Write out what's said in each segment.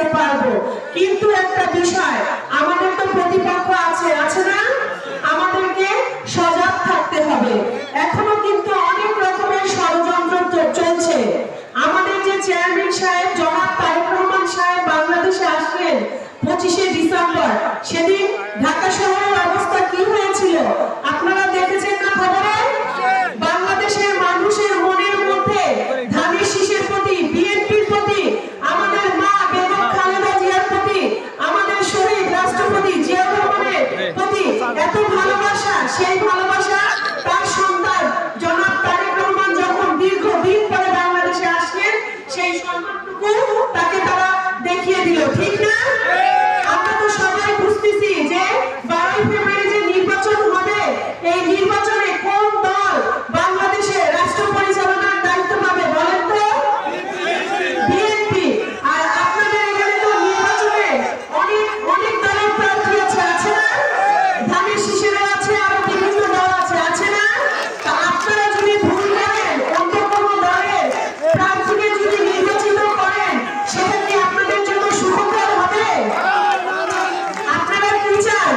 বাঁচাতে পারবো। কিন্তু একটা বিষয়, আমাদের তো প্রতিপক্ষ আছে, আছে না? আমাদেরকে সজাগ থাকতে হবে। এখনো কিন্তু অনেক রকমের ষড়যন্ত্র চলছে। আমাদের যে চেয়ারম্যান সাহেব জনাব তারেক রহমান সাহেব বাংলাদেশে আসলেন 25শে ডিসেম্বর, সেদিন ঢাকা শহরের অবস্থা কি হয়েছিল আপনারা দেখেছেন না খবরে? বাংলাদেশের মানুষের মনের মধ্যে ধানের শীষের প্রতি, বিএনপির প্রতি, আমাদের মা বেগম খালেদা জিয়ার প্রতি, আমাদের শহীদ রাষ্ট্রপতি জিয়াউর রহমানের প্রতি এত ভালোবাসা, সেই ভালোবাসা তার সন্তান জনাব তারেক রহমান যখন দীর্ঘদিন পরে বাংলাদেশে আসলেন, সেই সম্মানটুকু তাকে তারা দেখিয়ে দিল, ঠিক না? আমরা তো সবাই বুঝতেছি যে 12 ফেব্রুয়ারি যে নির্বাচন হবে, এই নির্বাচনে কোন দল বাংলাদেশে রাষ্ট্র পরিচালনার দায়িত্ব পাবে বলেন তো? বিএনপি। আর আপনাদের এখানে তো নির্বাচনে অনেক অনেক দলের প্রার্থী আছে, আছে না? ধানের শীষেরও আছে, আরো বিভিন্ন দল আছে, আছে না? তা আপনারা যদি ভুল করেন, অন্য কোনো দলের প্রার্থীকে যদি নির্বাচিত করেন, সেটা কি আপনাদের জন্য সুখকর হবে? আপনারা কি চান?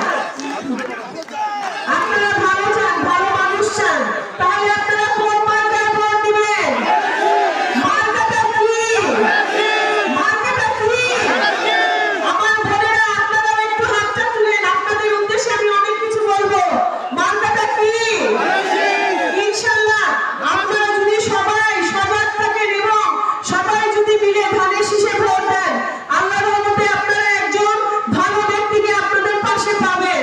আপনারা ভালো চান, ভালো মানুষ চান, তাহলে আপনারা কোন মার্কায় ভোট দিবেন? মার্কাটা কি? মার্কাটা কি? আমার বোনেরা, আপনারা একটু হাতটা তুলেন, আপনাদের উদ্দেশ্যে আমি অনেক কিছু বলবো। মার্কাটা কি? ইনশাআল্লাহ আপনারা যদি সবাই সজাগ থাকেন এবং সবাই যদি মিলে ধানের শীষে ভোট দেন, আল্লাহর রহমতে আপনারা একজন ভালো ব্যক্তিকে আপনাদের পাশে পাবেন।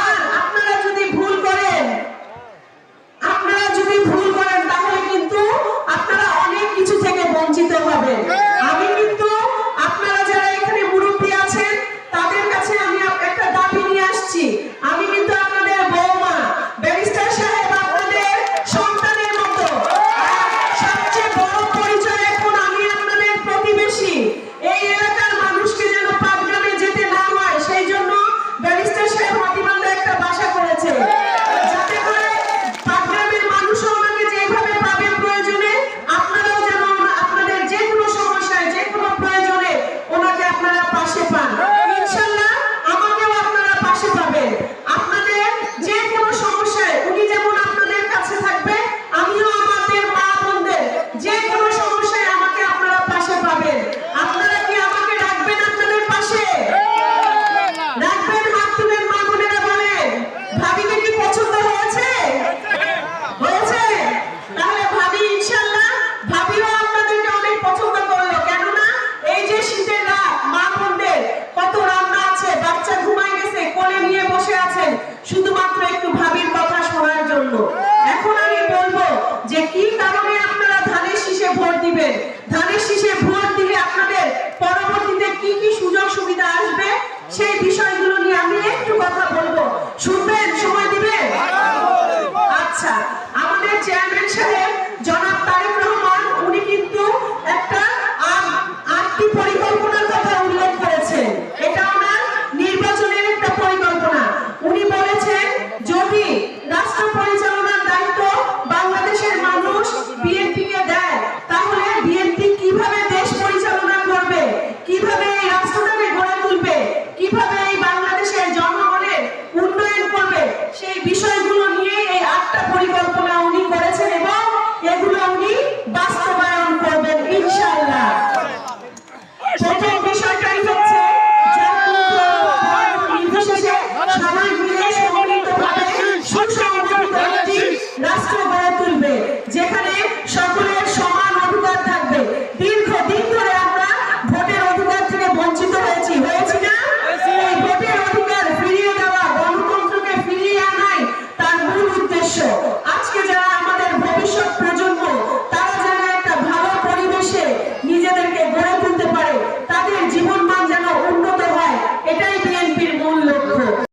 আর আপনারা যদি ভুল করেন, তাহলে কিন্তু আপনারা অনেক কিছু থেকে বঞ্চিত হবেন। আমি কিন্তু আপনারা যারা এখানে মুরব্বী আছেন, তাদের কাছে আমি একটা দাবি নিয়ে আসছি। আমি কিন্তু আপনাদের বৌমা, ব্যারিস্টার সাহেব আপনাদের সন্তানের মতো। আর সবচেয়ে বড় পরিচয়, এখন আমি আপনাদের প্রতিবেশী। এই এলাকার মানুষকে যেন পাটগ্রামে যেতে না হয়, সেই জন্য ব্যারিস্টার সাহেব হাতিবান্ধা একটা বাসা করেছে, যাতে করে পাটগ্রামের মানুষও আমাকে যেভাবে পাবেন প্রয়োজনে, আপনারাও যেন আপনাদের যে কোনো সমস্যায়, যে কোনো প্রয়োজনে ওনাকে আপনারা পাশে পান। ইনশাআল্লাহ আমাকেও আপনারা পাশে পাবেন। আপনাদের যে কোনো সমস্যায় উনি যেমন আপনাদের কাছে থাকবে, আমিও আমাদের মা বোনদের যে কোনো সমস্যায় আমাকে আপনারা পাশে পাবেন। আপনারা কি আমাকে রাখবেন আপনাদের পাশে? রাখবেন? হাত তুলেন মা বোনেরা, বলেন। ভাবিকে কি পছন্দ হয়েছে? হয়েছে? তাহলে ভাবি ইনশাআল্লাহ, ভাবিও আপনাদেরকে অনেক পছন্দ করলো। কেননা এই যে শীতের রাত, মা বোনদের কত রান্না আছে, বাচ্চা ঘুমায় গেছে, কোলে নিয়ে বসে আছেন শুধুমাত্র একটু ভাবির কথা শোনার জন্য। এখন আমি বলবো যে কি কারণে আপনারা ধানের শীষে ভোট দিবেন। ধানের শীষে ভোট দিলে আপনাদের পরবর্তীতে কি কি সুযোগ সুবিধা আসবে, সেই বিষয়গুলো নিয়ে আমি একটু কথা বলবো। শুনবেন? সময় দিবেন? আচ্ছা, আমাদের চেয়ারম্যান সাহেব জনাব তারেক রহমান, উনি কিন্তু একটা 8টি পরিকল্পনার কথা উল্লেখ করেছেন। এটা ওনার নির্বাচনের একটা পরিকল্পনা। উনি বলেছেন যদি রাষ্ট্র পরিচালনার দায়িত্ব বাংলাদেশের মানুষ বিএনপিকে দেয়, তাহলে বিএনপি কিভাবে দেশ পরিচালনা করবে, কিভাবে এই রাষ্ট্রটাকে গড়ে তুলবে, কিভাবে এই বাংলাদেশের জনগণের উন্নয়ন করবে, সেই বিষয়গুলো নিয়ে এই 8টা পরিকল্পনা উনি করেছেন এবং এগুলো উনি বাস্তবায়ন করবেন ইনশাআল্লাহ। প্রথম বিষয়টাই হচ্ছে নির্বিশেষে সবাই মিলে সম্মিলিতভাবে সুসংগঠিত একটি রাষ্ট্র